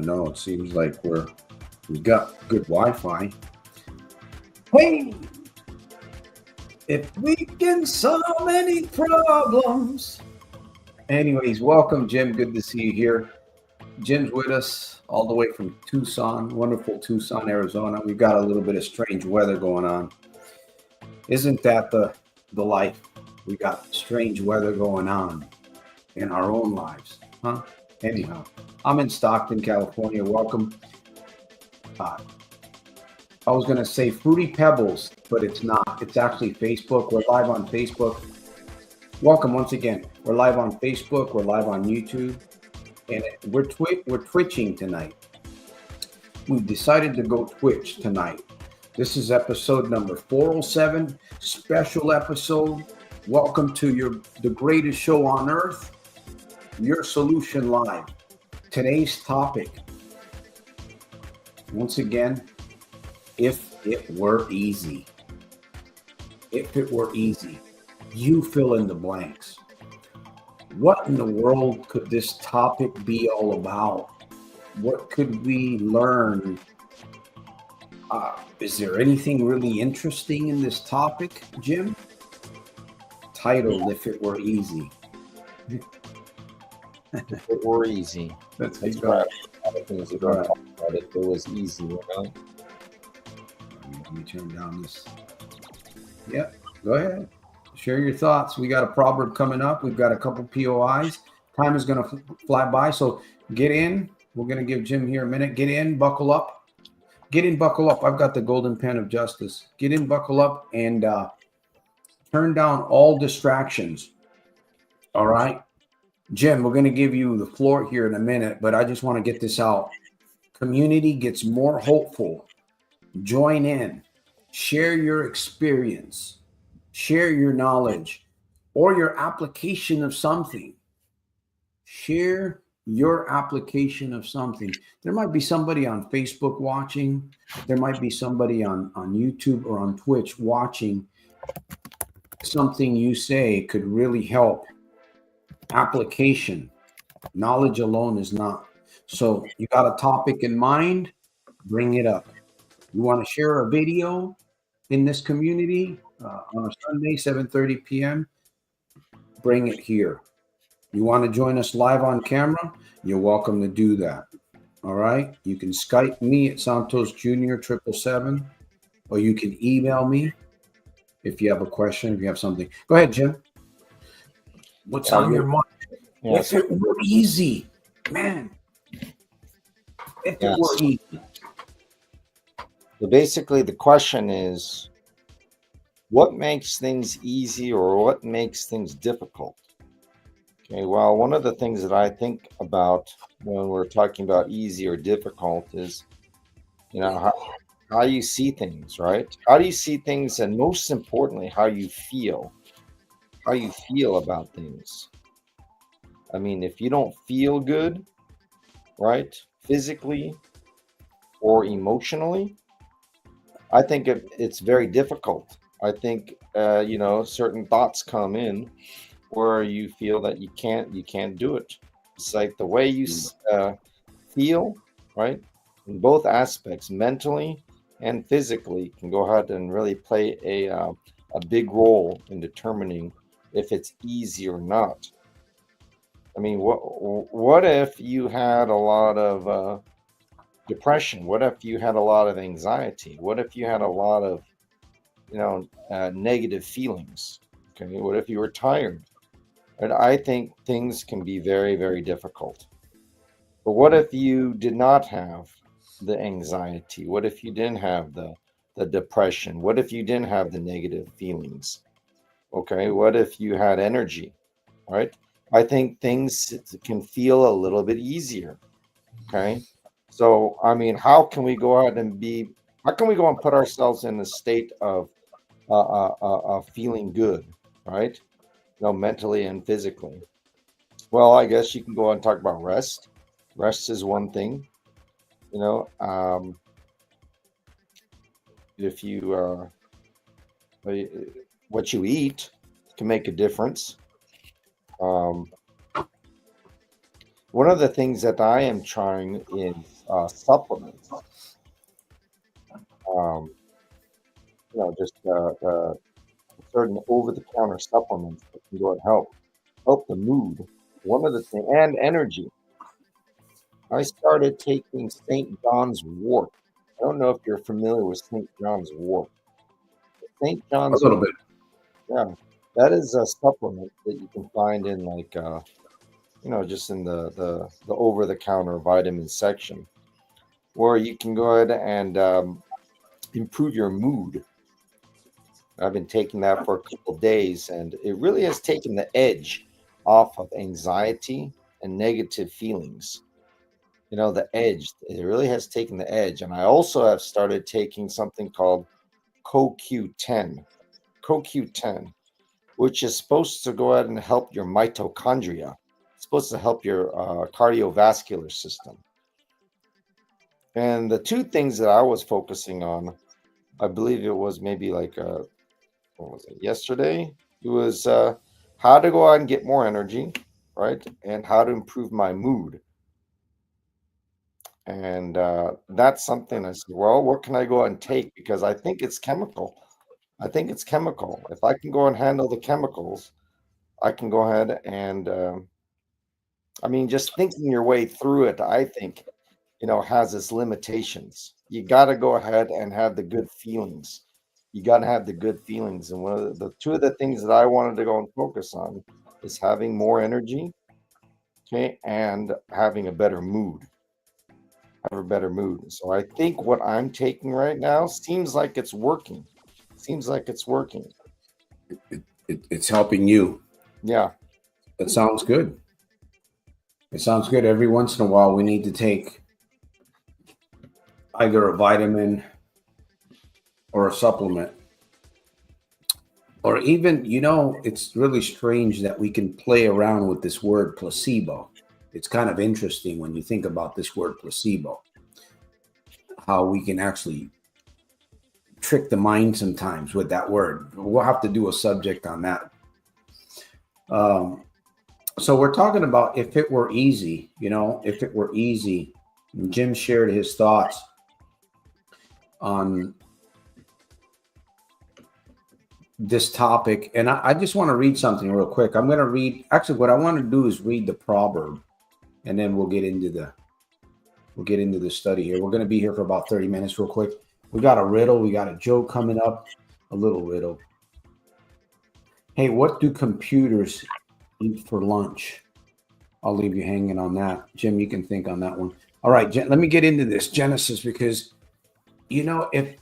don't know. It seems like we got good Wi-Fi. Hey, if we can solve any problems. Anyways, welcome, Jim. Good to see you here. Jim's with us all the way from Tucson, wonderful Tucson, Arizona. We've got a little bit of strange weather going on. Isn't that the life? We got strange weather going on in our own lives, huh? Anyhow, I'm in Stockton, California. Welcome. I was going to say Fruity Pebbles, but it's not. It's actually Facebook. We're live on Facebook. Welcome once again. We're live on Facebook. We're live on YouTube. And we're twitching tonight. We've decided to go Twitch tonight. This is episode number 407, special episode. Welcome to the greatest show on earth, Your Solution Live. Today's topic, once again, if it were easy. If it were easy, you fill in the blanks. What in the world could this topic be all about? What could we learn? Is there anything really interesting in this topic, Jim? Title, If It Were Easy. If it were easy. That's right. A lot of things that talk about it. If it was easy, you know? Let me turn down this. Yep, go ahead. Share your thoughts. We got a proverb coming up. We've got a couple POIs. Time is going to fly by. So get in. We're going to give Jim here a minute. Get in, buckle up. Get in, buckle up. I've got the golden pen of justice. Get in, buckle up, and turn down all distractions. All right. Jim, we're going to give you the floor here in a minute, but I just want to get this out. Community gets more hopeful. Join in. Share your experience. Share your knowledge or your application of something. Share your application of something. There might be somebody on Facebook watching. There might be somebody on YouTube or on Twitch watching. Something you say could really help. Application. Knowledge alone is not. So you got a topic in mind, bring it up. You want to share a video in this community on a Sunday, 7:30 p.m., bring it here. You want to join us live on camera? You're welcome to do that. All right? You can Skype me at Santos Jr. 777, or you can email me if you have a question, if you have something. Go ahead, Jim. What's on your mind? Yes. If it were easy, man. If it were easy. So basically, the question is, what makes things easy or what makes things difficult? Okay, well, one of the things that I think about when we're talking about easy or difficult is, you know, how you see things, right? How do you see things? And most importantly, how you feel about things. I mean, if you don't feel good, right, physically or emotionally, I think it's very difficult. I think, you know, certain thoughts come in where you feel that you can't do it. It's like the way you feel, right? In both aspects, mentally and physically, can go ahead and really play a big role in determining if it's easy or not. I mean, what if you had a lot of depression? What if you had a lot of anxiety? What if you had a lot of, you know, negative feelings? Okay, what if you were tired? And I think things can be very, very difficult. But what if you did not have the anxiety? What if you didn't have the depression? What if you didn't have the negative feelings? Okay, what if you had energy? Right? I think things can feel a little bit easier. Okay. So, I mean, how can we go out and put ourselves in a state of feeling good, right? You know, mentally and physically. Well, I guess you can go on and talk about rest. Rest is one thing, you know. If you what you eat can make a difference. One of the things that I am trying is supplements, just certain over-the-counter supplements that can go and help the mood. One of the things, and energy. I started taking St. John's wort. I don't know if you're familiar with St. John's wort. St. A John's little wort, bit. yeah, that is a supplement that you can find in just in the over-the-counter vitamin section, where you can go ahead and improve your mood. I've been taking that for a couple of days, and it really has taken the edge off of anxiety and negative feelings. The edge, it really has taken the edge. And I also have started taking something called CoQ10, CoQ10, which is supposed to go ahead and help your mitochondria. It's supposed to help your cardiovascular system. And the two things that I was focusing on, I believe it was maybe like, what was it, yesterday? It was how to go out and get more energy, right? And how to improve my mood. And that's something I said, well, what can I go out and take? Because I think it's chemical. I think it's chemical. If I can go and handle the chemicals, I can go ahead and, just thinking your way through it, I think, has its limitations. You got to go ahead and have the good feelings. You got to have the good feelings. And one of the two of the things that I wanted to go and focus on is having more energy, okay, and having a better mood. Have a better mood. So I think what I'm taking right now seems like it's working. Seems like it's working. It's helping you. Yeah. That sounds good. It sounds good. Every once in a while, we need to take either a vitamin or a supplement. Or even, it's really strange that we can play around with this word placebo. It's kind of interesting when you think about this word placebo, how we can actually trick the mind sometimes with that word. We'll have to do a subject on that. So we're talking about if it were easy, if it were easy. Jim shared his thoughts on this topic. And I just want to read something real quick. I'm going to read, actually, what I want to do is read the proverb, and then we'll get into the study here. We're going to be here for about 30 minutes real quick. We got a riddle. We got a joke coming up, a little riddle. Hey, what do computers eat for lunch? I'll leave you hanging on that. Jim, you can think on that one. All right, let me get into this Genesis, because, if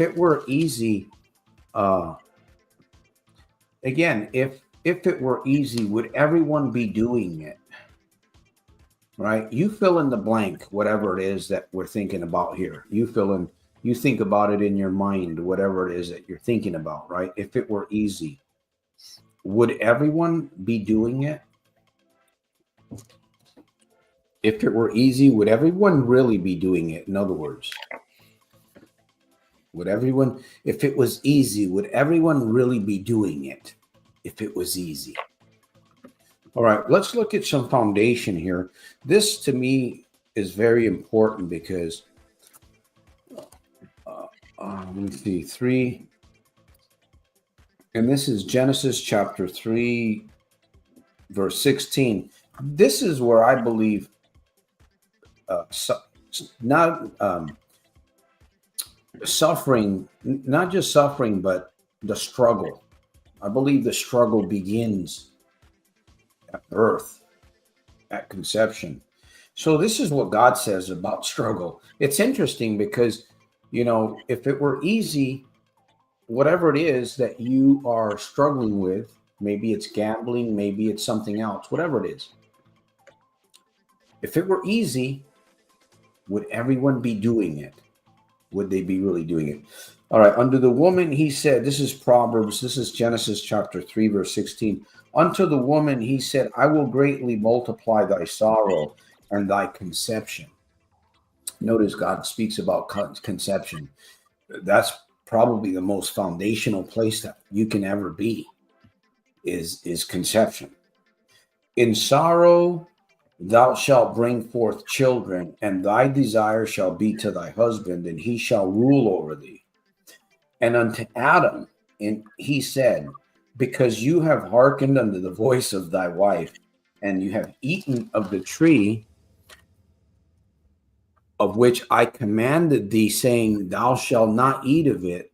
it were easy, again, if it were easy, would everyone be doing it? Right? You fill in the blank, whatever it is that we're thinking about here. You think about it in your mind, whatever it is that you're thinking about, right? If it were easy, would everyone be doing it? If it were easy, would everyone really be doing it? In other words, if it was easy, would everyone really be doing it if it was easy? All right, let's look at some foundation here. This, to me, is very important because, let me see, 3, and this is Genesis chapter 3, verse 16. This is where I believe suffering, not just suffering, but the struggle. I believe the struggle begins at birth, at conception. So this is what God says about struggle. It's interesting because, if it were easy, whatever it is that you are struggling with, maybe it's gambling, maybe it's something else, whatever it is. If it were easy, would everyone be doing it? Would they be really doing it? All right. Unto the woman, he said, this is Proverbs, this is Genesis chapter 3, verse 16. Unto the woman, he said, I will greatly multiply thy sorrow and thy conception. Notice God speaks about conception. That's probably the most foundational place that you can ever be, is conception. In sorrow Thou shalt bring forth children, and thy desire shall be to thy husband, and he shall rule over thee. And unto Adam, and he said, because you have hearkened unto the voice of thy wife, and you have eaten of the tree of which I commanded thee, saying, thou shalt not eat of it,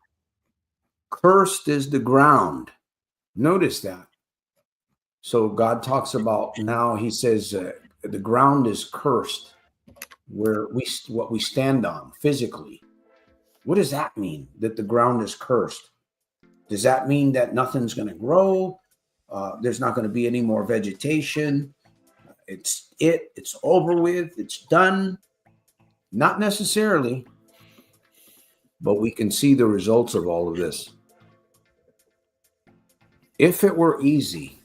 cursed is the ground. Notice that. So God talks about now, he says, the ground is cursed, where what we stand on physically. What does that mean, that the ground is cursed? Does that mean that nothing's going to grow? There's not going to be any more vegetation? It's over with. It's done. Not necessarily, but we can see the results of all of this. If it were easy,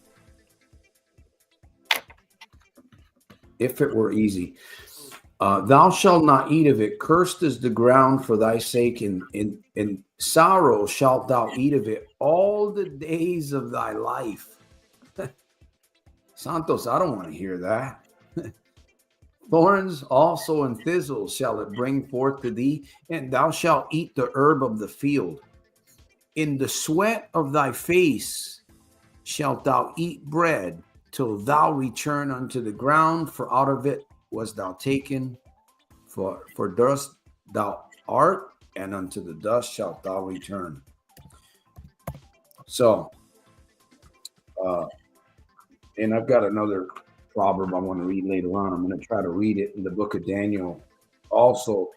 thou shalt not eat of it. Cursed is the ground for thy sake. In sorrow shalt thou eat of it all the days of thy life. Santos, I don't want to hear that. Thorns also and thistles shall it bring forth to thee, and thou shalt eat the herb of the field. In the sweat of thy face shalt thou eat bread, till thou return unto the ground, for out of it was thou taken. For dust thou art, and unto the dust shalt thou return. So, and I've got another proverb I want to read later on. I'm going to try to read it in the book of Daniel, also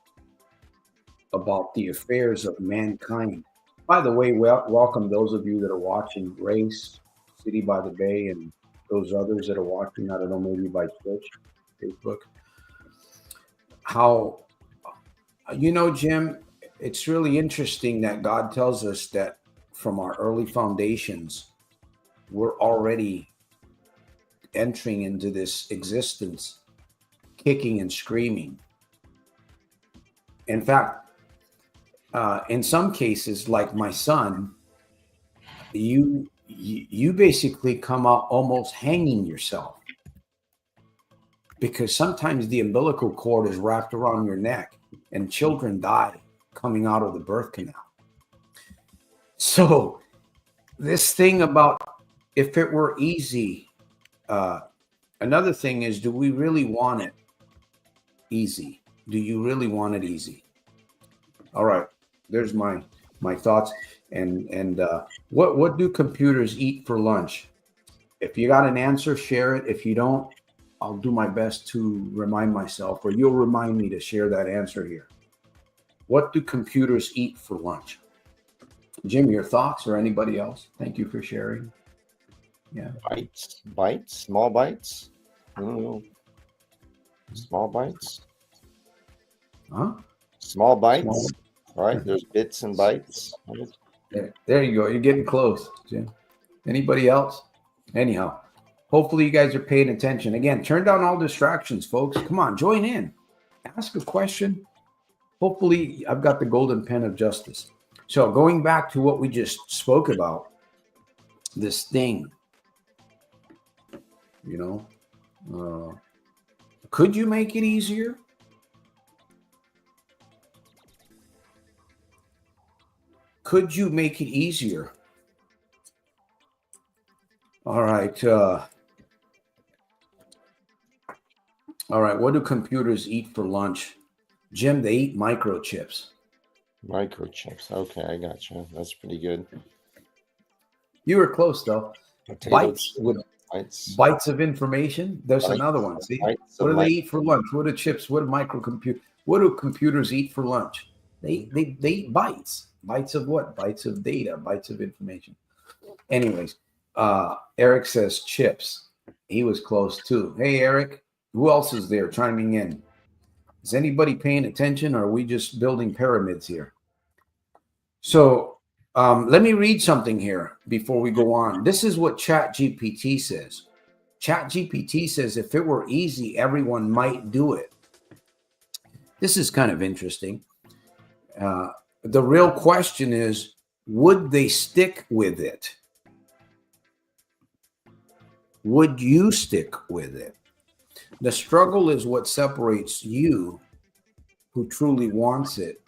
about the affairs of mankind. By the way, welcome those of you that are watching Grace, City by the Bay, and those others that are watching, I don't know, maybe by Twitch, Facebook. How, Jim, it's really interesting that God tells us that from our early foundations, we're already entering into this existence, kicking and screaming. In fact, in some cases, like my son, you basically come out almost hanging yourself, because sometimes the umbilical cord is wrapped around your neck and children die coming out of the birth canal. So this thing about if it were easy, another thing is, do we really want it easy? Do you really want it easy? All right, there's my thoughts. And what do computers eat for lunch? If you got an answer, share it. If you don't, I'll do my best to remind myself, or you'll remind me to share that answer here. What do computers eat for lunch? Jim, your thoughts, or anybody else? Thank you for sharing. Yeah. Bites, small bites. I don't know. Small bites. Huh? Small bites. All right. There's bits and bytes. There you go. You're getting close, Jim. Anybody else? Anyhow, hopefully you guys are paying attention. Again, turn down all distractions, folks. Come on, join in. Ask a question. Hopefully I've got the golden pen of justice. So going back to what we just spoke about, this thing, could you make it easier? Could you make it easier? All right. All right. What do computers eat for lunch? Jim, they eat microchips. Microchips. Okay, I got you. That's pretty good. You were close, though. Potatoes. Bites of information. There's another one. See, what do they eat for lunch? What do chips? What do computers eat for lunch? They eat bites. Bites of what? Bites of data. Bites of information. Anyways, Eric says chips. He was close too. Hey, Eric. Who else is there chiming in? Is anybody paying attention, or are we just building pyramids here? So let me read something here before we go on. This is what ChatGPT says. ChatGPT says if it were easy, everyone might do it. This is kind of interesting. The real question is, would they stick with it? Would you stick with it? The struggle is what separates you who truly wants it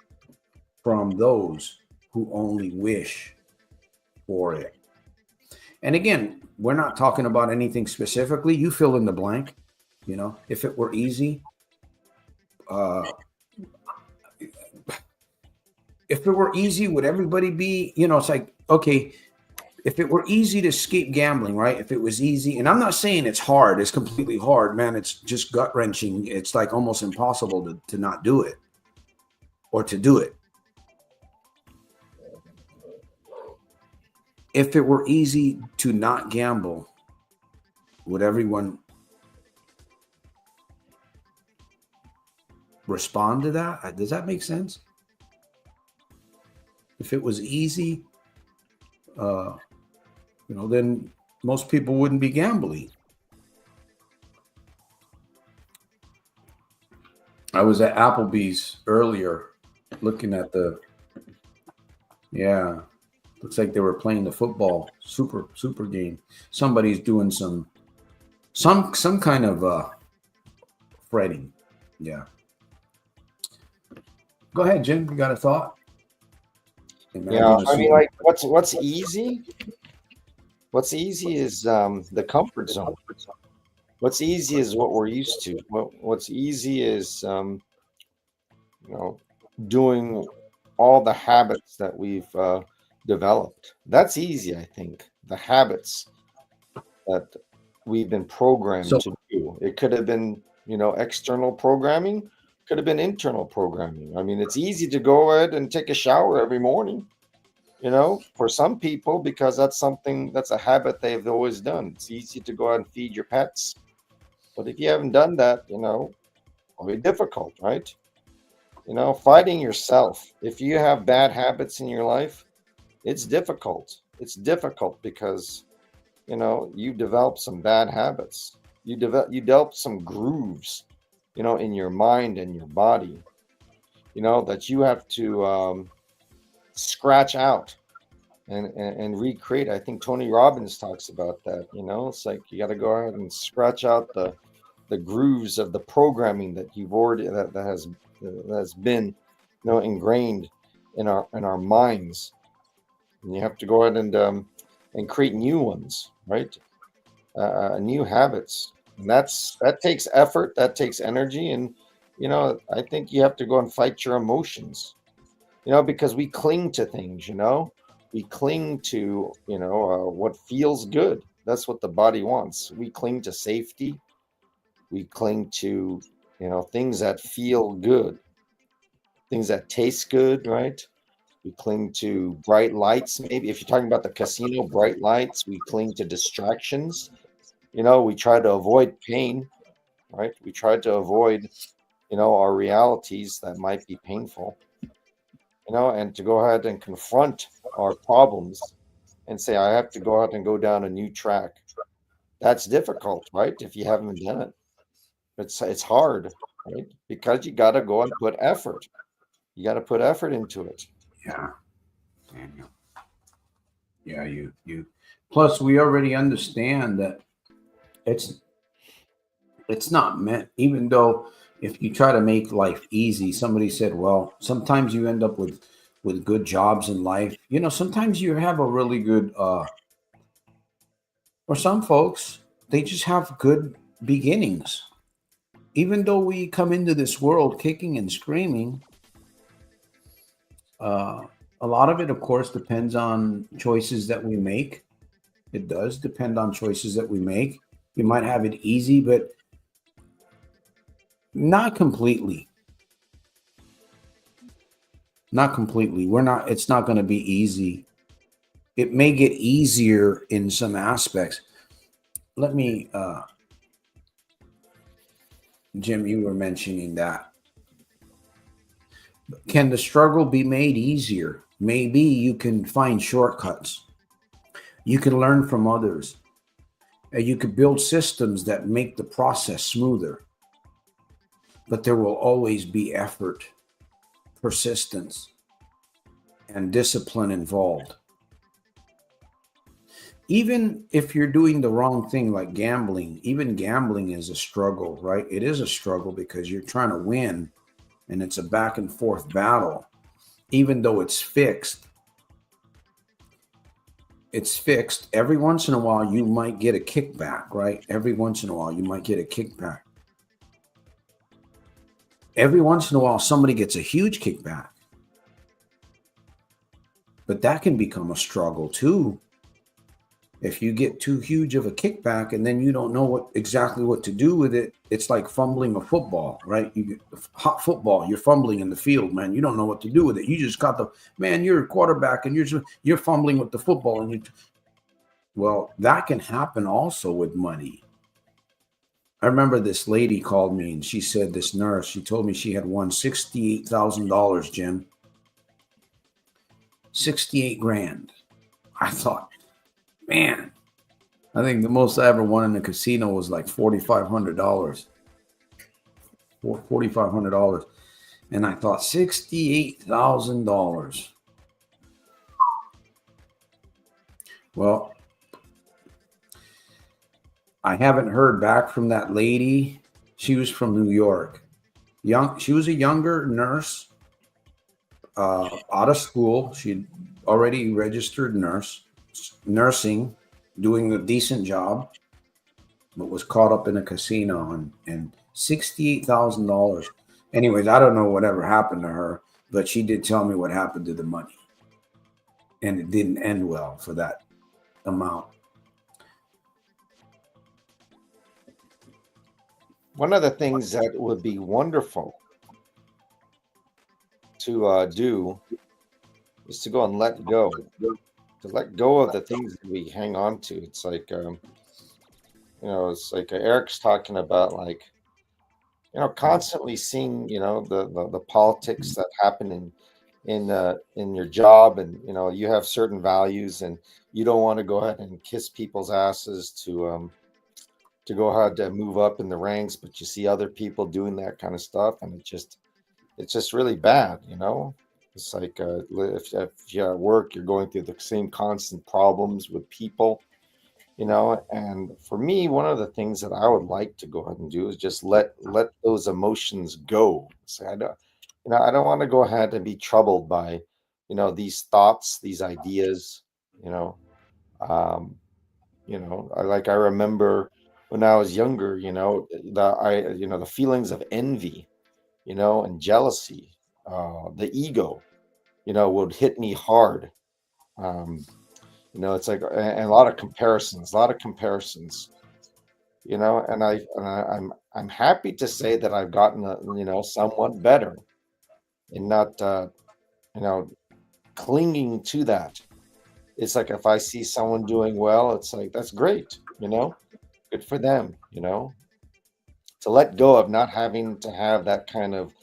from those who only wish for it. And again, we're not talking about anything specifically. You fill in the blank. You know, if it were easy, if it were easy, would everybody be, you know, it's like, okay, if it were easy to escape gambling, right? If it was easy, and I'm not saying it's hard, it's completely hard, man. It's just gut wrenching. It's like almost impossible to not do it or to do it. If it were easy to not gamble, would everyone respond to that? Does that make sense? If it was easy, then most people wouldn't be gambling. I was at Applebee's earlier looking at looks like they were playing the football super game. Somebody's doing some kind of fretting. Yeah. Go ahead, Jim. You got a thought? Yeah, I mean, like, what's easy? What's easy is the comfort zone. What's easy is what we're used to. What's easy is doing all the habits that we've developed. That's easy, I think. The habits that we've been programmed to do. It could have been, external programming, could have been internal programming. I mean, it's easy to go ahead and take a shower every morning, for some people, because that's a habit they've always done. It's easy to go out and feed your pets. But if you haven't done that, it'll be difficult, right? Fighting yourself. If you have bad habits in your life, it's difficult. It's difficult because, you develop some bad habits. You develop some grooves, in your mind and your body, that you have to scratch out and recreate. I think Tony Robbins talks about that. It's like you got to go ahead and scratch out the grooves of the programming that you've already that has been ingrained in our minds, and you have to go ahead and create new ones, right? New habits, and that takes effort, that takes energy, and I think you have to go and fight your emotions, because we cling to things, we cling to what feels good. That's what the body wants. We cling to safety. We cling to things that feel good, things that taste good, right? We cling to bright lights. Maybe if you're talking about the casino, bright lights. We cling to distractions. We try to avoid pain, right? We try to avoid our realities that might be painful, and to go ahead and confront our problems and say, I have to go out and go down a new track. That's difficult, right? If you haven't done it. It's hard, right? Because you got to go and put effort. You got to put effort into it. Yeah, Daniel. Yeah, you. Plus, we already understand that it's not meant. Even though if you try to make life easy, somebody said, well, sometimes you end up with good jobs in life. Sometimes you have a really good. Or some folks, they just have good beginnings. Even though we come into this world kicking and screaming, a lot of it, of course, depends on choices that we make. It does depend on choices that we make. You might have it easy, but not completely. Not completely. It's not going to be easy. It may get easier in some aspects. Let me, Jim, you were mentioning that. Can the struggle be made easier? Maybe you can find shortcuts. You can learn from others. You could build systems that make the process smoother. But there will always be effort, persistence, and discipline involved. even if you're doing the wrong thing, like gambling, even gambling is a struggle, right? It is a struggle because you're trying to win and it's a back and forth battle. Even though it's fixed, every once in a while you might get a kickback, right? Every once in a while you might get a kickback. Every once in a while somebody gets a huge kickback, but that can become a struggle too. If you get too huge of a kickback and then you don't know exactly what to do with it, it's like fumbling a football, right? You get hot football, you're fumbling in the field, man. You don't know what to do with it. You just got you're a quarterback and you're fumbling with the football, and well, that can happen also with money. I remember this lady called me and she said, this nurse, she told me she had won $68,000, Jim. 68 grand. I thought, man, I think the most I ever won in the casino was like $4,500. $4,500. And I thought, $68,000. Well, I haven't heard back from that lady. She was from New York. She was a younger nurse, out of school. She'd already registered nursing, doing a decent job, but was caught up in a casino and $68,000. Anyways, I don't know whatever happened to her, but she did tell me what happened to the money. And it didn't end well for that amount. One of the things that would be wonderful to do is to go and let go. To let go of the things that we hang on to. It's like, it's like Eric's talking about, like, constantly seeing, the politics that happen in your job, and you have certain values, and you don't want to go ahead and kiss people's asses to go ahead and move up in the ranks, but you see other people doing that kind of stuff, and it's just really bad. It's like, if you're at work, you're going through the same constant problems with people. And for me, one of the things that I would like to go ahead and do is just let those emotions go. So I don't want to go ahead and be troubled by these thoughts, these ideas. you know um I remember when I was younger, the feelings of envy, and jealousy, the ego, would hit me hard. um it's like, and a lot of comparisons, I'm happy to say that I've gotten somewhat better in not you know clinging to that. It's like, if I see someone doing well, it's like, that's great, good for them, to let go of not having to have that kind of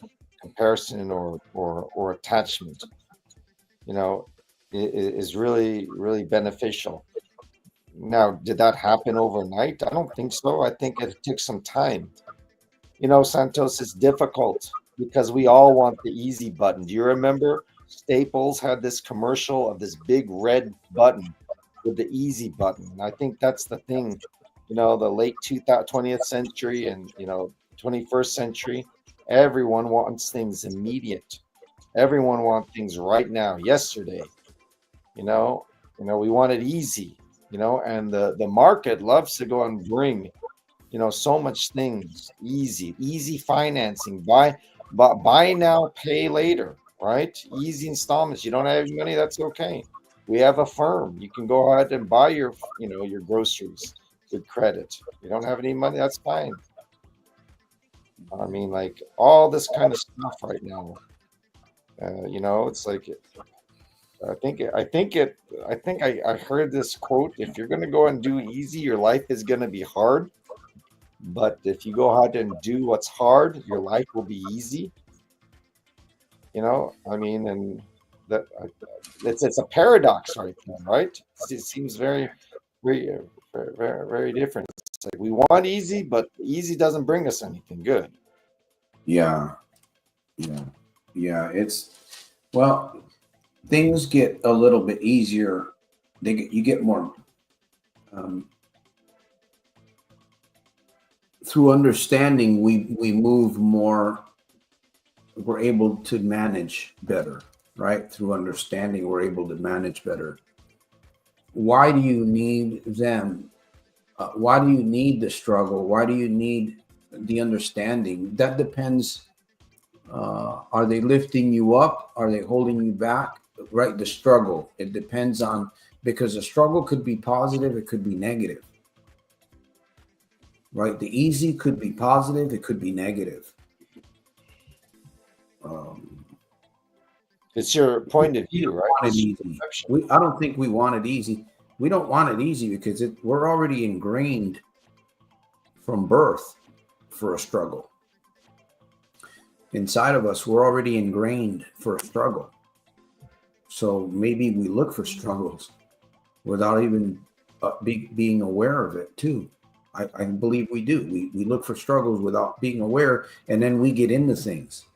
comparison or attachment, you know is really, really beneficial. Now, did that happen overnight? I don't think so. I think it took some time. Santos, is difficult because we all want the easy button. Do you remember Staples had this commercial of this big red button with the easy button? And I think that's the thing, the late 20th century and, 21st century, everyone wants things immediate. Everyone wants things right now, yesterday. We want it easy, and the market loves to go and bring so much things easy financing, buy now, pay later, right? Easy installments. You don't have any money, that's okay. We have a firm. You can go ahead and buy your groceries with credit. You don't have any money, that's fine. I mean, like, all this kind of stuff right now. It's like, I heard this quote: if you're going to go and do easy, your life is going to be hard. But if you go out and do what's hard, your life will be easy. I mean, and that it's a paradox right there, right? It seems very, very, very, very, very different. It's like, we want easy, but easy doesn't bring us anything good. Yeah. Well, things get a little bit easier. You get more um, through understanding, we move more. We're able to manage better, right? Through understanding, we're able to manage better. Why do you need them? Why do you need the struggle? Why do you need the understanding? That depends. Are they lifting you up? Are they holding you back? Right? The struggle. It depends on, because the struggle could be positive, it could be negative. Right? The easy could be positive, it could be negative. It's your point of view, right? Want it easy. I don't think we want it easy. We don't want it easy because we're already ingrained from birth for a struggle. Inside of us, we're already ingrained for a struggle. So maybe we look for struggles without even being aware of it too. I believe we do. We look for struggles without being aware, and then we get into things.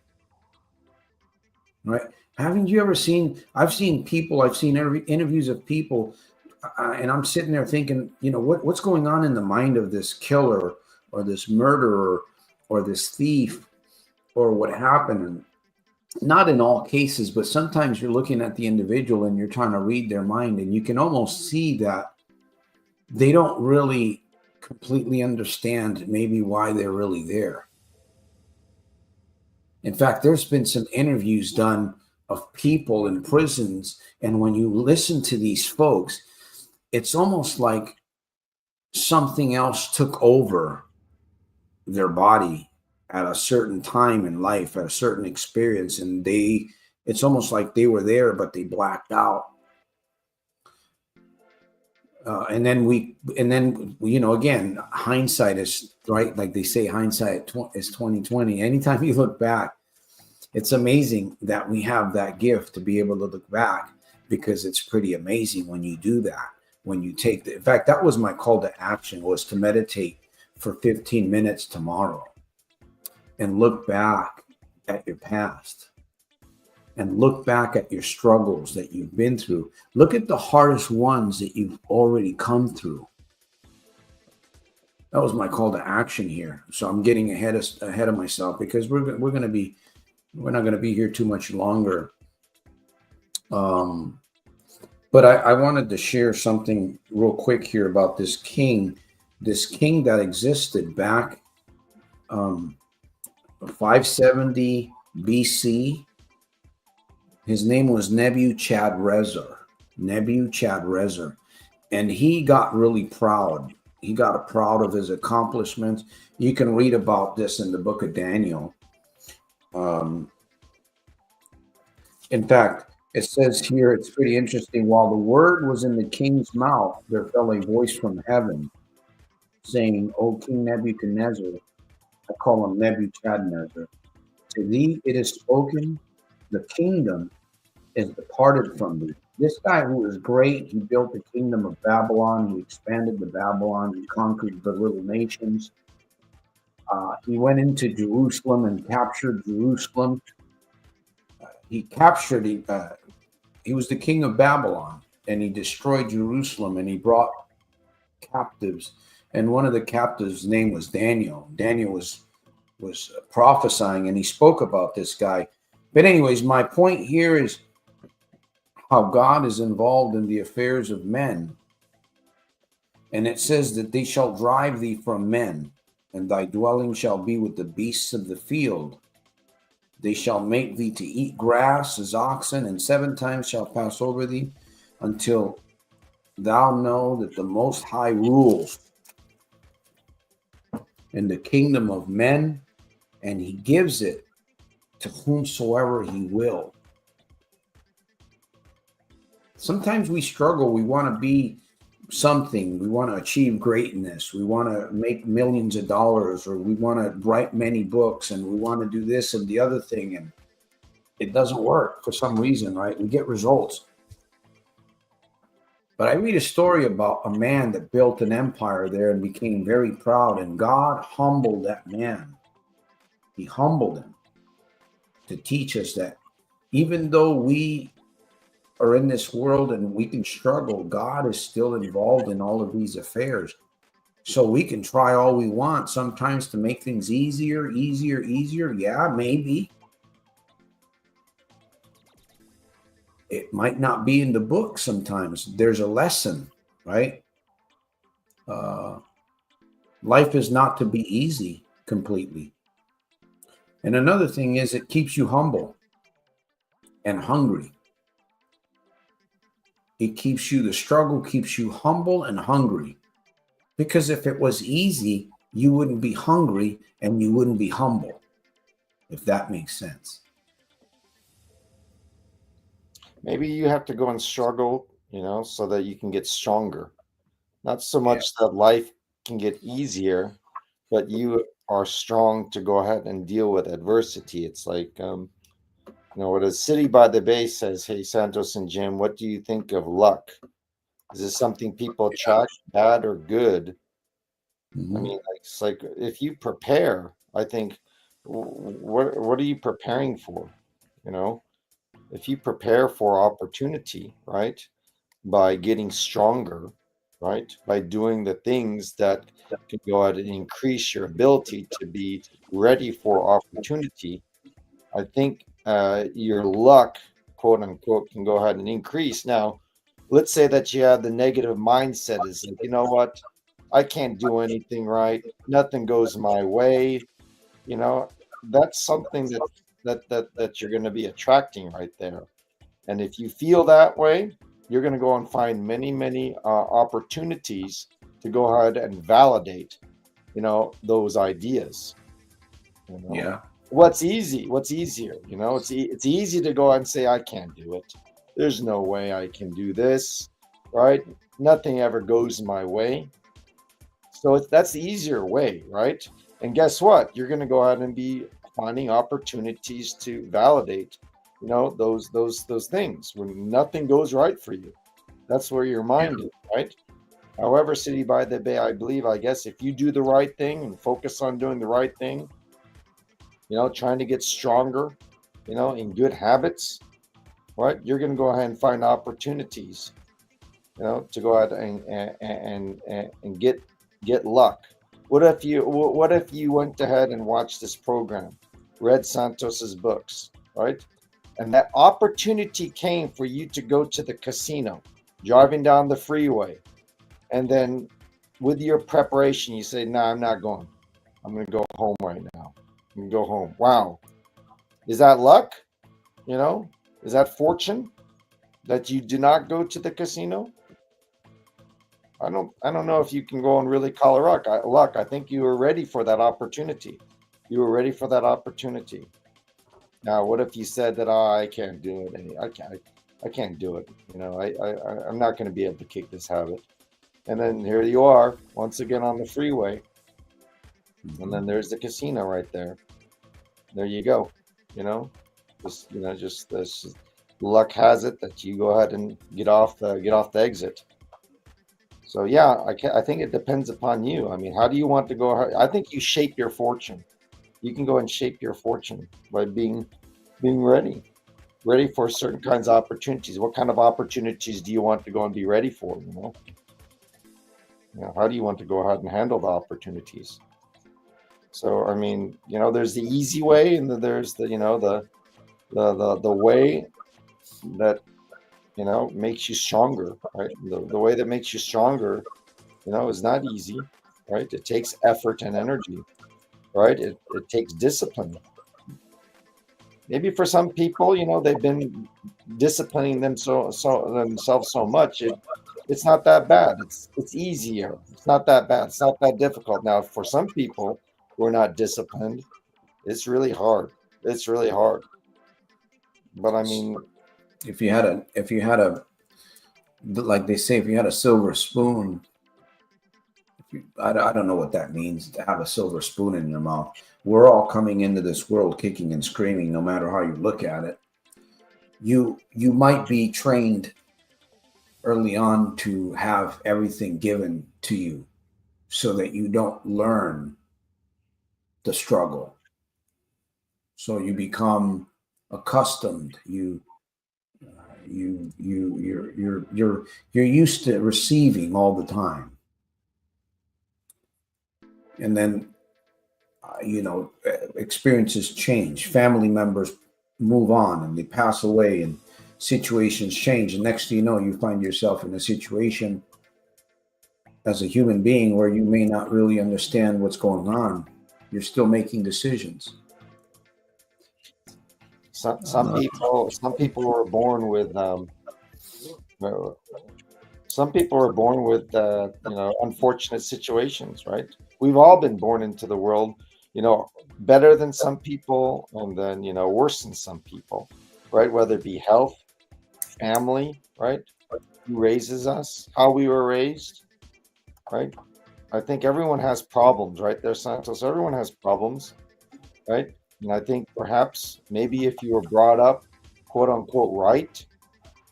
Right? Haven't you ever seen? I've seen people. I've seen interviews of people, and I'm sitting there thinking, what's going on in the mind of this killer or this murderer or this thief or what happened. And not in all cases, but sometimes you're looking at the individual and you're trying to read their mind, and you can almost see that they don't really completely understand maybe why they're really there. In fact, there's been some interviews done of people in prisons, and when you listen to these folks, it's almost like something else took over their body at a certain time in life, at a certain experience, and it's almost like they were there, but they blacked out. And then again, hindsight is right. Like they say, hindsight is 20/20. Anytime you look back, it's amazing that we have that gift to be able to look back, because it's pretty amazing when you do that. When you take in fact, that was my call to action, was to meditate for 15 minutes tomorrow and look back at your past and look back at your struggles that you've been through. Look at the hardest ones that you've already come through. That was my call to action here. So I'm getting ahead of myself, because we're not going to be here too much longer. But I wanted to share something real quick here about this king that existed back 570 BC. His name was Nebuchadnezzar, and he got really proud. He got proud of his accomplishments. You can read about this in the book of Daniel. In fact, it says here, it's pretty interesting. While the word was in the king's mouth, there fell a voice from heaven saying, "O King Nebuchadnezzar," I call him Nebuchadnezzar, "to thee it is spoken, the kingdom is departed from thee." This guy who was great, he built the kingdom of Babylon. He expanded the Babylon. He conquered the little nations. He went into Jerusalem and captured Jerusalem. He was the king of Babylon, and he destroyed Jerusalem, and he brought captives. And one of the captives' name was Daniel. Daniel was prophesying, and he spoke about this guy. But anyways, my point here is how God is involved in the affairs of men. And it says that they shall drive thee from men, and thy dwelling shall be with the beasts of the field. They shall make thee to eat grass as oxen, and 7 times shall pass over thee, until thou know that the Most High rules in the kingdom of men, and he gives it to whomsoever he will. Sometimes we struggle. We want to be something. We want to achieve greatness. We want to make millions of dollars, or we want to write many books, and we want to do this and the other thing. And it doesn't work for some reason, right? We get results. But I read a story about a man that built an empire there and became very proud, and God humbled that man. He humbled him to teach us that even though we are in this world and we can struggle, God is still involved in all of these affairs. So we can try all we want sometimes to make things easier. Yeah, maybe. It might not be in the book sometimes. There's a lesson, right? Life is not to be easy completely. And another thing is it keeps you humble and hungry. It keeps you, the struggle keeps you humble and hungry. Because if it was easy, you wouldn't be hungry and you wouldn't be humble, if that makes sense. Maybe you have to go and struggle, so that you can get stronger. Not so much that life can get easier, but you are strong to go ahead and deal with adversity. It's like, what a City by the Bay says, hey, Santos and Jim, what do you think of luck? Is this something people attract, bad or good? I mean, it's like if you prepare, I think, what are you preparing for? If you prepare for opportunity, right, by getting stronger, right, by doing the things that can go out and increase your ability to be ready for opportunity, I think your luck, quote unquote, can go ahead and increase. Now, let's say that you have the negative mindset is like, you know what, I can't do anything right, nothing goes my way. That's something that you're going to be attracting right there. And if you feel that way, you're going to go and find many opportunities to go ahead and validate those ideas. Yeah. What's easier? It's easy to go out and say I can't do it, there's no way I can do this, right? Nothing ever goes my way. So that's the easier way, right? And guess what? You're going to go out and be finding opportunities to validate, those things when nothing goes right for you. That's where your mind is, right? However, City by the Bay, I guess if you do the right thing and focus on doing the right thing, trying to get stronger, in good habits, right? You're going to go ahead and find opportunities, to go ahead and get luck. What if you went ahead and watched this program, read Santos's books, right? And that opportunity came for you to go to the casino, driving down the freeway, and then with your preparation, you say, "No, I'm not going. I'm going to go home right now. I'm going to go home." Wow, is that luck? Is that fortune that you do not go to the casino? I don't know if you can go and really call it luck. I think you were ready for that opportunity. You were ready for that opportunity. Now, what if you said that, "Oh, I can't do it. I can't do it. I'm not going to be able to kick this habit." And then here you are once again on the freeway, and then there's the casino right there. There you go. Just this luck has it that you go ahead and get off the exit. So yeah, I think it depends upon you. I mean, how do you want to go? I think you shape your fortune. You can go and shape your fortune by being ready for certain kinds of opportunities. What kind of opportunities do you want to go and be ready for? How do you want to go ahead and handle the opportunities? So I mean, there's the easy way, and then there's the the way that makes you stronger, right? The way that makes you stronger, is not easy, right? It takes effort and energy, right? It takes discipline. Maybe for some people, they've been disciplining themselves so much, it's not that bad. It's easier. It's not that bad. It's not that difficult. Now, for some people who are not disciplined, it's really hard. It's really hard. But I mean, if you had a, like they say, if you had a silver spoon, I don't know what that means to have a silver spoon in your mouth. We're all coming into this world kicking and screaming, no matter how you look at it. You might be trained early on to have everything given to you so that you don't learn the struggle. So you become accustomed. You're used to receiving all the time, and then experiences change. Family members move on and they pass away, and situations change. And next thing you know, you find yourself in a situation as a human being where you may not really understand what's going on. You're still making decisions. Some people were born with some people are born with unfortunate situations, right? We've all been born into the world, better than some people, and then worse than some people, right? Whether it be health, family, right? Who raises us, how we were raised, right? I think everyone has problems, right? There's Santos. Everyone has problems, right? And I think perhaps maybe if you were brought up, quote unquote, right,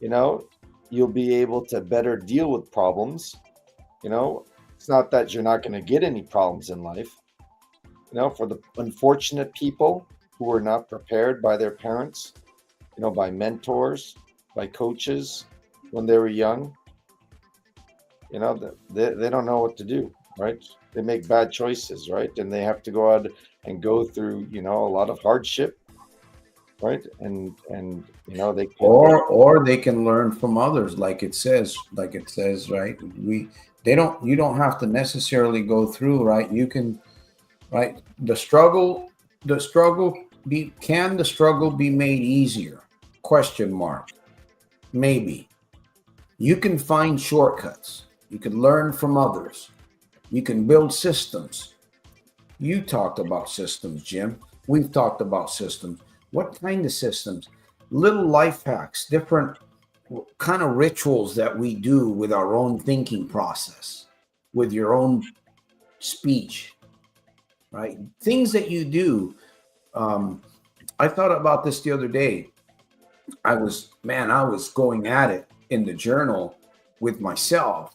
you'll be able to better deal with problems. It's not that you're not going to get any problems in life. For the unfortunate people who were not prepared by their parents, by mentors, by coaches when they were young, they don't know what to do, right? They make bad choices, right? And they have to go out and go through, a lot of hardship, right? And they can, or they can learn from others, like it says, right? You don't have to necessarily go through, right? You can, right? Can the struggle be made easier? Question mark. Maybe. You can find shortcuts. You can learn from others. You can build systems. You talked about systems, Jim. We've talked about systems. What kind of systems? Little life hacks, different kind of rituals that we do with our own thinking process, with your own speech, right? Things that you do. I thought about this the other day. I was going at it in the journal with myself.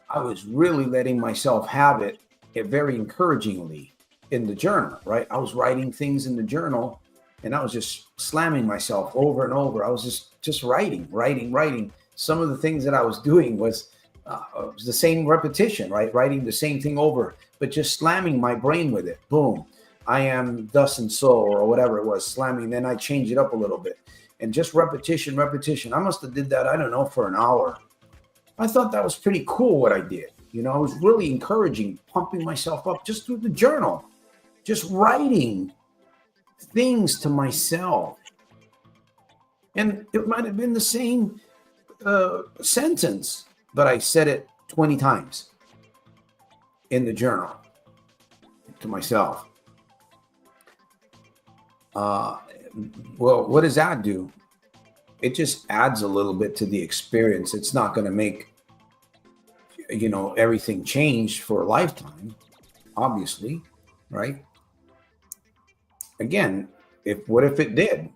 I was really letting myself have it very encouragingly in the journal, right? I was writing things in the journal and I was just slamming myself over and over. I was just writing. Some of the things that I was doing was the same repetition, right? Writing the same thing over, but just slamming my brain with it. Boom. I am thus and so, or whatever it was, slamming. Then I changed it up a little bit and just repetition. I must have did that, I don't know, for an hour. I thought that was pretty cool what I did. I was really encouraging, pumping myself up just through the journal, just writing things to myself. And it might have been the same sentence, but I said it 20 times in the journal to myself. Well, what does that do? It just adds a little bit to the experience. It's not going to make, everything change for a lifetime, obviously, right? Again, what if it did?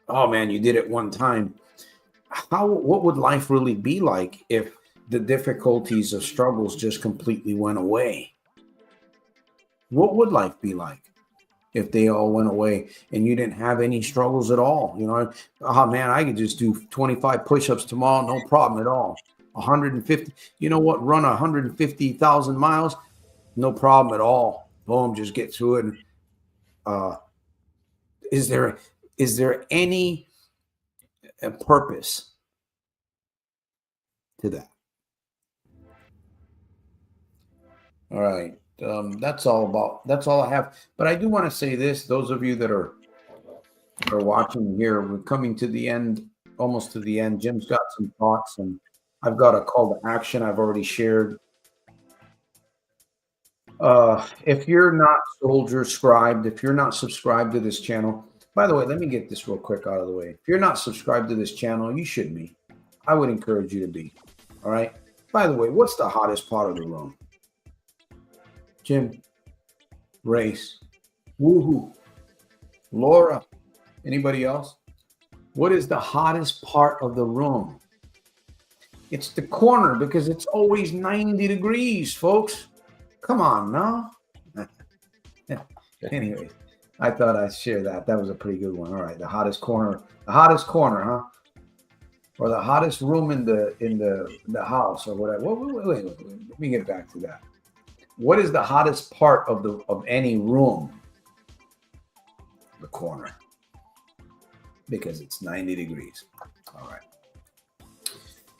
Oh man, you did it one time. What would life really be like if the difficulties of struggles just completely went away? What would life be like if they all went away and you didn't have any struggles at all? Oh man, I could just do 25 push-ups tomorrow, no problem at all. 150, run 150,000 miles, no problem at all. Boom, just get through it. Is there any purpose to that? All right. That's all I have. But I do want to say this, those of you that are watching here, we're coming to the end, almost to the end. Jim's got some thoughts and I've got a call to action I've already shared. If you're not subscribed to this channel, by the way, let me get this real quick out of the way. If you're not subscribed to this channel, you should be. I would encourage you to be. All right. By the way, what's the hottest part of the room? Jim, Race, Woohoo, Laura, anybody else? What is the hottest part of the room? It's the corner because it's always 90 degrees, folks. Come on now. Anyway, I thought I'd share that. That was a pretty good one. All right, the hottest corner, huh? or the hottest room in the house or whatever. Wait. Let me get back to that. What is the hottest part of any room? The corner, because it's 90 degrees. All right.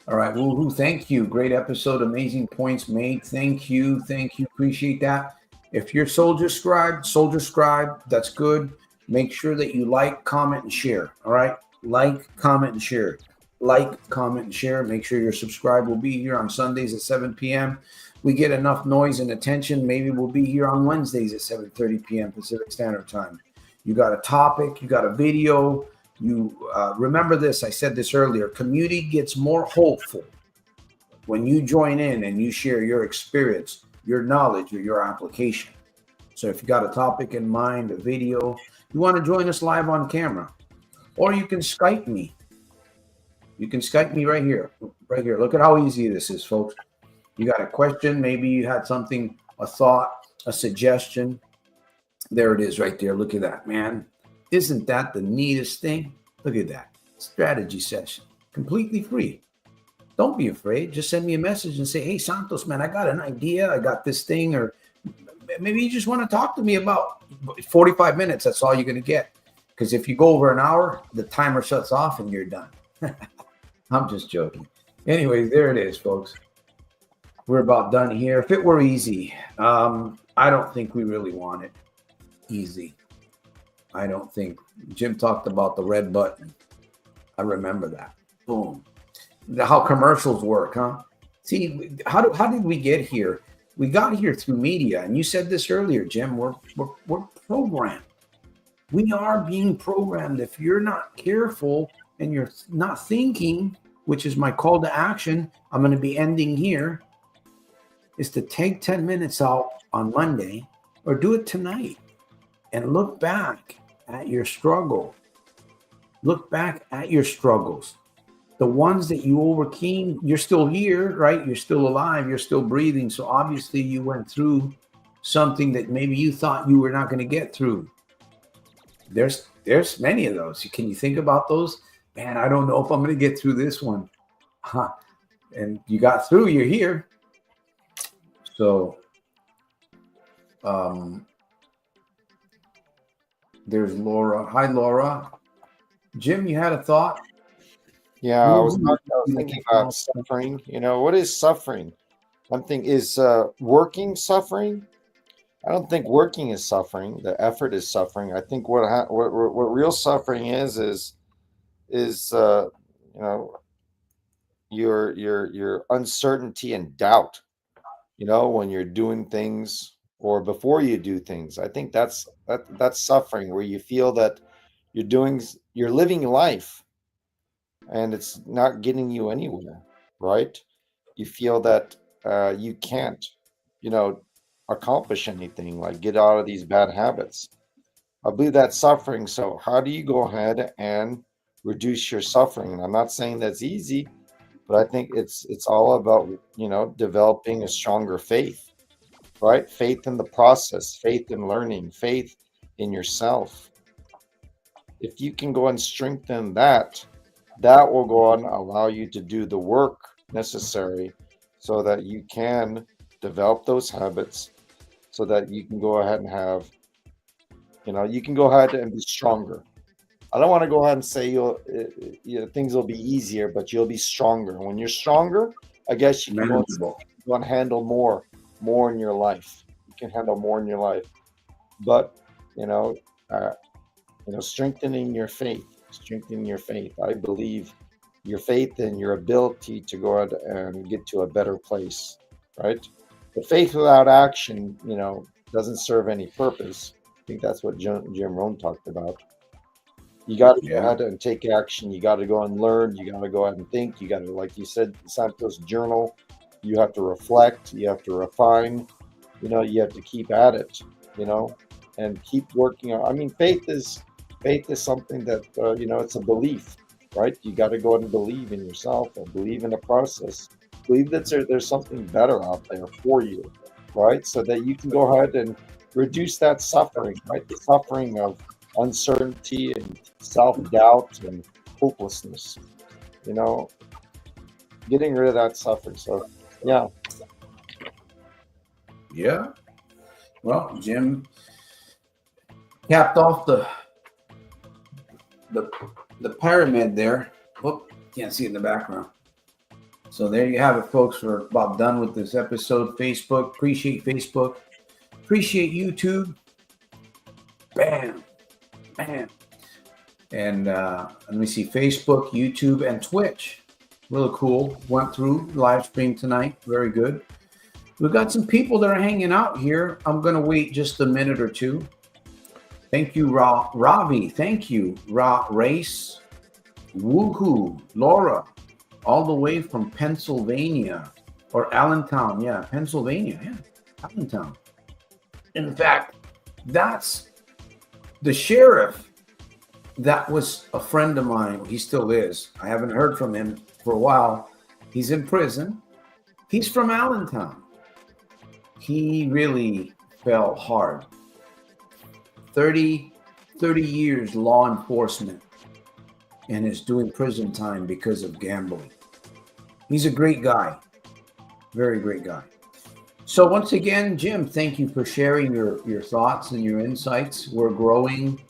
All right. Woohoo. Thank you. Great episode. Amazing points made. Thank you. Appreciate that. If you're Soldier Scribe, that's good. Make sure that you like, comment, and share. All right. Like, comment, and share. Like, comment, and share. Make sure you're subscribed. We'll be here on Sundays at 7 p.m. We get enough noise and attention. Maybe we'll be here on Wednesdays at 7:30 p.m. Pacific Standard Time. You got a topic, you got a video. You remember this, I said this earlier, community gets more hopeful when you join in and you share your experience, your knowledge, or your application. So if you got a topic in mind, a video, you want to join us live on camera, or you can Skype me. You can Skype me right here. Look at how easy this is, folks. You got a question, maybe you had something, a thought, a suggestion. There it is right there. Look at that, man. Isn't that the neatest thing? Look at that. Strategy session. Completely free. Don't be afraid. Just send me a message and say, hey, Santos, man, I got an idea. I got this thing. Or maybe you just want to talk to me about 45 minutes. That's all you're going to get. Because if you go over an hour, the timer shuts off and you're done. I'm just joking. Anyways, there it is, folks. We're about done here. If it were easy, I don't think we really want it easy. I don't think. Jim talked about the red button. I remember that. Boom. How commercials work, huh? See, how did we get here? We got here through media, and you said this earlier, Jim. We're programmed. We are being programmed. If you're not careful and you're not thinking, which is my call to action, I'm going to be ending here, is to take 10 minutes out on Monday or do it tonight and look back at your struggle. Look back at your struggles. The ones that you overcame, you're still here, right? You're still alive. You're still breathing. So obviously you went through something that maybe you thought you were not going to get through. There's many of those. Can you think about those? Man, I don't know if I'm going to get through this one. Huh. And you got through, you're here. So there's Laura. Hi, Laura. Jim, you had a thought? Yeah, I was thinking about suffering. You know, what is suffering? I'm thinking, is working suffering? I don't think working is suffering. The effort is suffering. I think what real suffering is you know, your uncertainty and doubt. You know, when you're doing things or before you do things. I think that's suffering, where you feel that you're living life and it's not getting you anywhere, right? You feel that you can't, you know, accomplish anything, like get out of these bad habits. I believe that's suffering. So how do you go ahead and reduce your suffering? And I'm not saying that's easy, but I think it's all about, you know, developing a stronger faith, right? Faith in the process, faith in learning, faith in yourself. If you can go and strengthen that, that will go on allow you to do the work necessary so that you can develop those habits, so that you can go ahead and have, you know, you can go ahead and be stronger. I don't want to go ahead and say things will be easier, but you'll be stronger. When you're stronger, I guess you can go and handle more in your life. You can handle more in your life. But strengthening your faith. I believe your faith and your ability to go out and get to a better place, right? But faith without action, you know, doesn't serve any purpose. I think that's what Jim Rohn talked about. You got to go ahead and take action. You got to go and learn. You got to go ahead and think. You got to, like you said, Santos, journal. You have to reflect. You have to refine. You know, you have to keep at it. You know, and keep working on. I mean, faith is something that you know, it's a belief, right? You got to go ahead and believe in yourself and believe in the process. Believe that there's something better out there for you, right? So that you can go ahead and reduce that suffering, right? The suffering of uncertainty and self-doubt and hopelessness. getting rid of that suffering. So, yeah. Yeah. Well, Jim capped off the pyramid there. Whoop, can't see it in the background. So there you have it, folks. We're about done with this episode. Facebook, appreciate Facebook. Appreciate YouTube. Bam. Bam. And let me see, Facebook, YouTube, and Twitch. Really cool. Went through live stream tonight. Very good. We've got some people that are hanging out here. I'm going to wait just a minute or two. Thank you, Ravi. Thank you, Race. Woohoo. Laura, all the way from Pennsylvania or Allentown. Yeah, Pennsylvania. Yeah, Allentown. In fact, that's the sheriff. That was a friend of mine. He still is. I haven't heard from him for a while. He's in prison. He's from Allentown. He really fell hard. 30 years law enforcement and is doing prison time because of gambling. He's a great guy. Very great guy. So once again, Jim, thank you for sharing your thoughts and your insights. We're growing.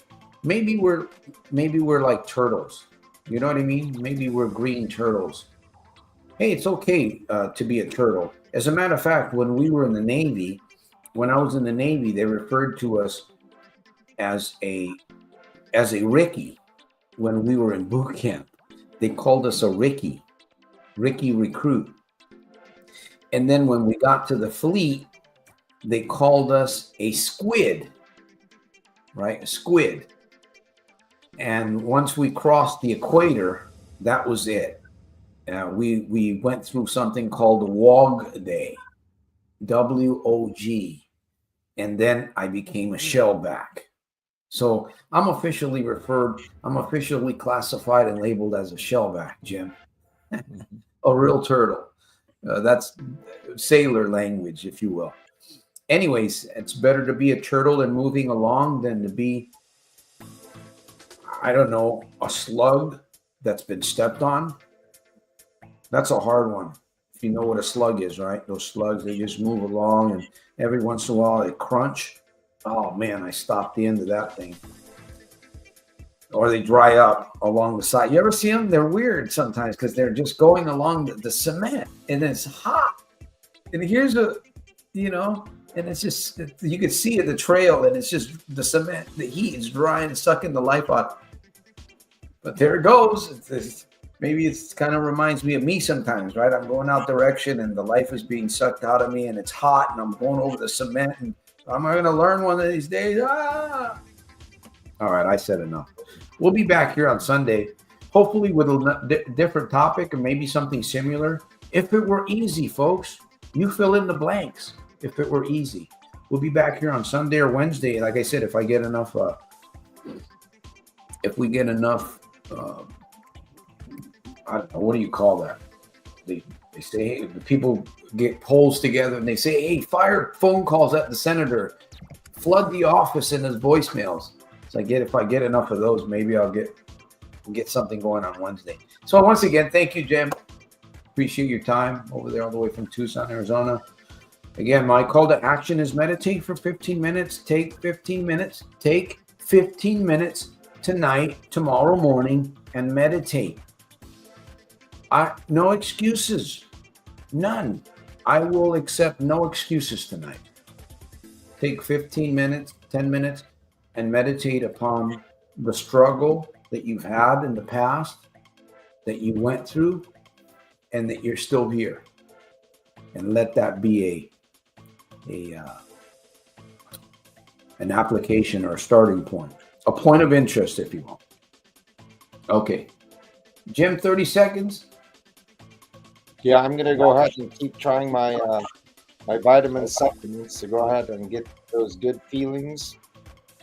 Maybe we're like turtles. You know what I mean? Maybe we're green turtles. Hey, it's okay to be a turtle. As a matter of fact, when we were in the Navy, when I was in the Navy, they referred to us as a Ricky. When we were in boot camp, they called us a Ricky recruit. And then when we got to the fleet, they called us a squid, right? A squid. And once we crossed the equator, that was it. We went through something called WOG Day, W-O-G, and then I became a shellback. So I'm officially classified and labeled as a shellback, Jim. A real turtle. That's sailor language, if you will. Anyways, it's better to be a turtle and moving along than to be, I don't know, a slug that's been stepped on. That's a hard one. If you know what a slug is, right? Those slugs, they just move along and every once in a while they crunch. Oh man, I stopped the end of that thing. Or they dry up along the side. You ever see them? They're weird sometimes because they're just going along the cement and it's hot. And here's and it's just, you can see the trail and it's just the cement, the heat is drying and sucking the life out. But there it goes. Maybe it's kind of reminds me of me sometimes, right? I'm going out direction and the life is being sucked out of me and it's hot and I'm going over the cement and am I going to learn one of these days? All right, I said enough. We'll be back here on Sunday, hopefully with a different topic or maybe something similar. If it were easy, folks, you fill in the blanks. If it were easy, we'll be back here on Sunday or Wednesday. Like I said, if I get enough, I don't know, what do you call that? They say, hey, the people get polls together and they say, hey, fire phone calls at the senator, flood the office in his voicemails. So if I get enough of those, maybe I'll get something going on Wednesday. So once again, thank you, Jim. Appreciate your time over there all the way from Tucson, Arizona. Again, my call to action is meditate for 15 minutes. Take 15 minutes. Take 15 minutes tonight, tomorrow morning, and meditate. No excuses. None. I will accept no excuses tonight. Take 15 minutes, 10 minutes, and meditate upon the struggle that you've had in the past, that you went through, and that you're still here. And let that be an application or a starting point, a point of interest, if you will. Okay. Jim, 30 seconds. Yeah, I'm going to go ahead and keep trying my vitamin supplements to go ahead and get those good feelings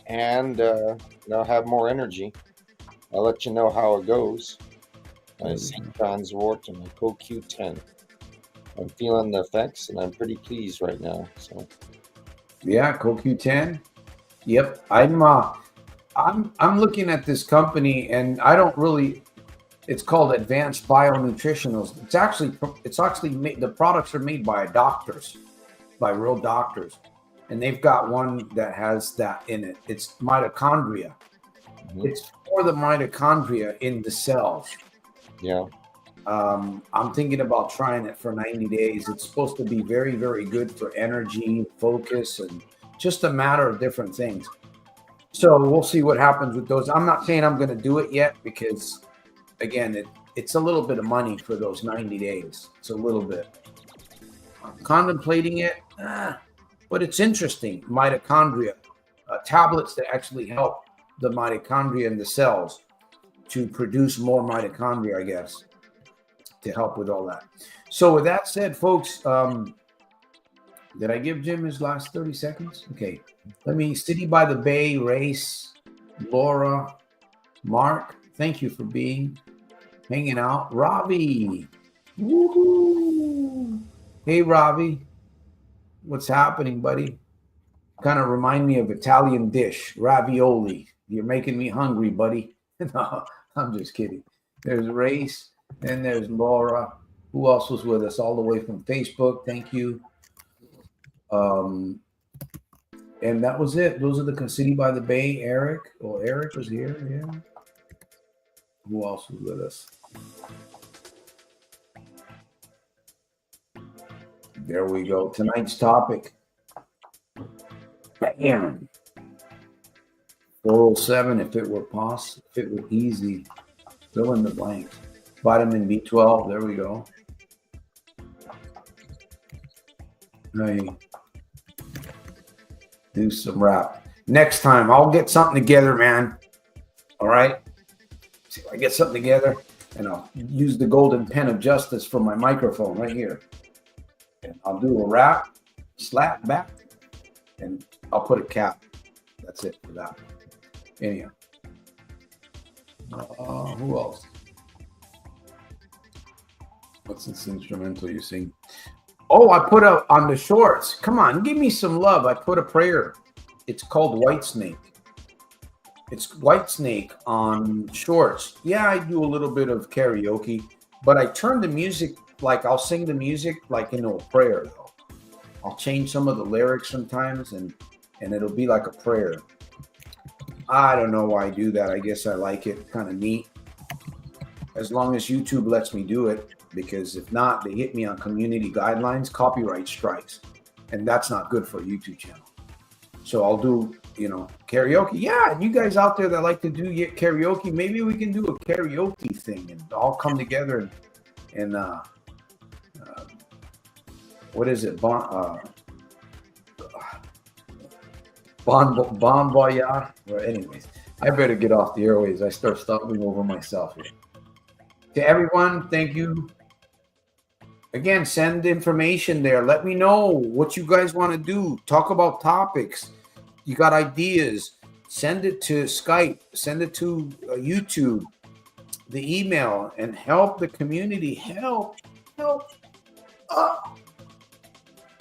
and have more energy. I'll let you know how it goes. My St. John's wort and my CoQ10. I'm feeling the effects and I'm pretty pleased right now. So yeah, CoQ10. Yep. I'm looking at this company and I don't really It's called Advanced Bionutritionals. It's actually made, the products are made by doctors, by real doctors, and they've got one that has that in it. It's mitochondria. Mhm. It's for the mitochondria in the cells. Yeah. I'm thinking about trying it for 90 days. It's supposed to be very, very good for energy, focus, and just a matter of different things. So we'll see what happens with those. I'm not saying I'm going to do it yet because, again, it's a little bit of money for those 90 days. It's a little bit. I'm contemplating it, but it's interesting. Mitochondria, tablets that actually help the mitochondria in the cells to produce more mitochondria, I guess, to help with all that. So with that said, folks, did I give Jim his last 30 seconds? Okay. Let me, City by the Bay, Race, Laura, Mark, thank you for hanging out. Robbie. Woohoo. Hey, Robbie. What's happening, buddy? Kind of remind me of Italian dish, ravioli. You're making me hungry, buddy. No, I'm just kidding. There's Race, and there's Laura. Who else was with us all the way from Facebook? Thank you. And that was it. Those are the City by the Bay. Eric. Oh, Eric was here. Yeah. Who else was with us? There we go. Tonight's topic. Bam. 407. If it were possible, if it were easy, fill in the blanks. Vitamin B12. There we go. Hey. Do some rap. Next time, I'll get something together, man. All right? See if I get something together, and I'll use the golden pen of justice for my microphone right here. And I'll do a rap, slap back, and I'll put a cap. That's it for that. Anyhow. Who else? What's this instrumental you sing? Oh, I put up on the shorts. Come on, give me some love. I put a prayer. It's called White Snake. It's White Snake on shorts. Yeah, I do a little bit of karaoke, but I turn the music, like I'll sing the music like into a prayer though. I'll change some of the lyrics sometimes and it'll be like a prayer. I don't know why I do that. I guess I like it, kind of neat. As long as YouTube lets me do it. Because if not, they hit me on community guidelines, copyright strikes, and that's not good for a YouTube channel. So I'll do, karaoke. Yeah, and you guys out there that like to do karaoke, maybe we can do a karaoke thing and all come together and what is it? Bon Voyage? Well, anyways, I better get off the airways. I start stumbling over myself here. To everyone, thank you. Again, send information there. Let me know what you guys want to do. Talk about topics. You got ideas. Send it to Skype. Send it to YouTube, the email, and help the community. Help. All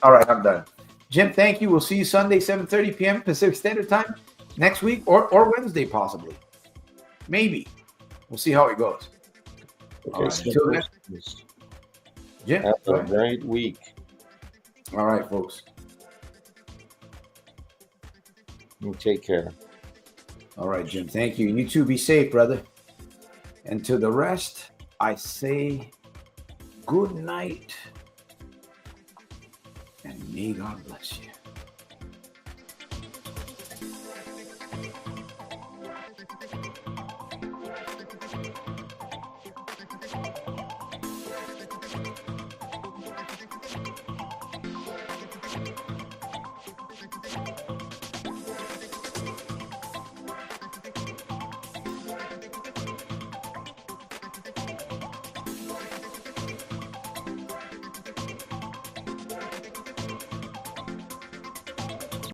right, I'm done. Jim, thank you. We'll see you Sunday, 7:30 p.m. Pacific Standard Time next week or Wednesday, possibly. Maybe. We'll see how it goes. Okay, right, until then. Jim, have a great week. All right, folks. You take care. All right, Jim. Thank you. You too. Be safe, brother. And to the rest, I say good night. And may God bless you.